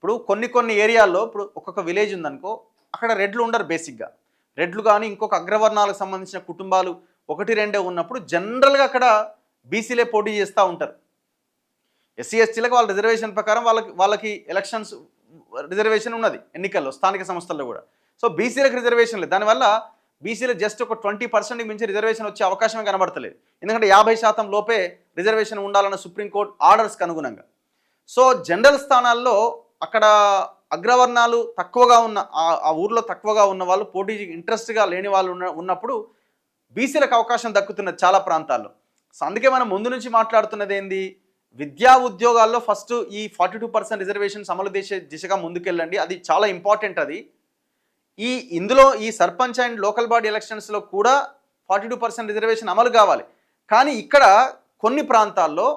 ఇప్పుడు కొన్ని ఏరియాల్లో ఇప్పుడు ఒక్కొక్క విలేజ్ ఉందనుకో, అక్కడ రెడ్లు ఉండరు బేసిక్‌గా. రెడ్లు గానీ, ఇంకొక అగ్రవర్ణాలకు సంబంధించిన కుటుంబాలు 1, 2 ఉన్నప్పుడు జనరల్‌గా అక్కడ బీసీలే పోటీ చేస్తా ఉంటారు. ఎస్సీ, ఎస్టీలకు వాళ్ళ రిజర్వేషన్ ప్రకారం వాళ్ళకి ఎలక్షన్స్ రిజర్వేషన్ ఉన్నది ఎన్నికల్లో, స్థానిక సంస్థల్లో కూడా. సో బీసీలకు రిజర్వేషన్ లేదు. దానివల్ల బీసీలో జస్ట్ ఒక 20% మించి రిజర్వేషన్ వచ్చే అవకాశమే కనబడతలేదు. ఎందుకంటే 50% లోపే రిజర్వేషన్ ఉండాలన్న సుప్రీంకోర్టు ఆర్డర్స్కి అనుగుణంగా. సో జనరల్ స్థానాల్లో అక్కడ అగ్రవర్ణాలు తక్కువగా ఉన్న ఆ ఊర్లో తక్కువగా ఉన్న వాళ్ళు, పోటీ ఇంట్రెస్ట్గా లేని వాళ్ళు ఉన్నప్పుడు బీసీలకు అవకాశం దక్కుతున్నది చాలా ప్రాంతాల్లో. సో అందుకే మనం ముందు నుంచి మాట్లాడుతున్నది ఏంది, విద్యా ఉద్యోగాల్లో ఫస్ట్ ఈ 42% రిజర్వేషన్స్ అమలు దిశగా ముందుకెళ్ళండి. అది చాలా ఇంపార్టెంట్. అది ఇందులో ఈ సర్పంచ్ అండ్ లోకల్ బాడీ ఎలక్షన్స్లో కూడా 42% రిజర్వేషన్ అమలు కావాలి. కానీ ఇక్కడ కొన్ని ప్రాంతాల్లో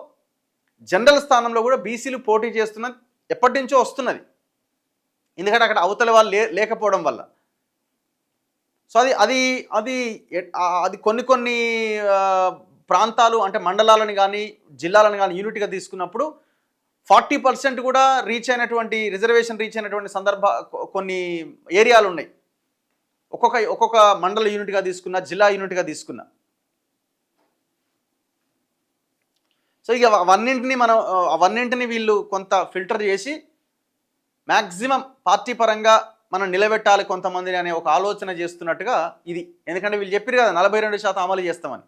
జనరల్ స్థానంలో కూడా బీసీలు పోటీ చేస్తున్నది ఎప్పటి నుంచో వస్తున్నది. ఎందుకంటే అక్కడ అవతల వాళ్ళు లేకపోవడం వల్ల. సో అది అది అది కొన్ని ప్రాంతాలు అంటే మండలాలను కానీ జిల్లాలను కానీ యూనిట్గా తీసుకున్నప్పుడు 40% కూడా రిజర్వేషన్ రీచ్ అయినటువంటి కొన్ని ఏరియాలు ఉన్నాయి. ఒక్కొక్క మండల యూనిట్గా తీసుకున్నా, జిల్లా యూనిట్గా తీసుకున్నా. సో ఇక అవన్నింటినీ వీళ్ళు కొంత ఫిల్టర్ చేసి మ్యాక్సిమం పార్టీ పరంగా మనం నిలబెట్టాలి కొంతమందిని అనే ఒక ఆలోచన చేస్తున్నట్టుగా ఇది. ఎందుకంటే వీళ్ళు చెప్పారు కదా 42% అమలు చేస్తామని.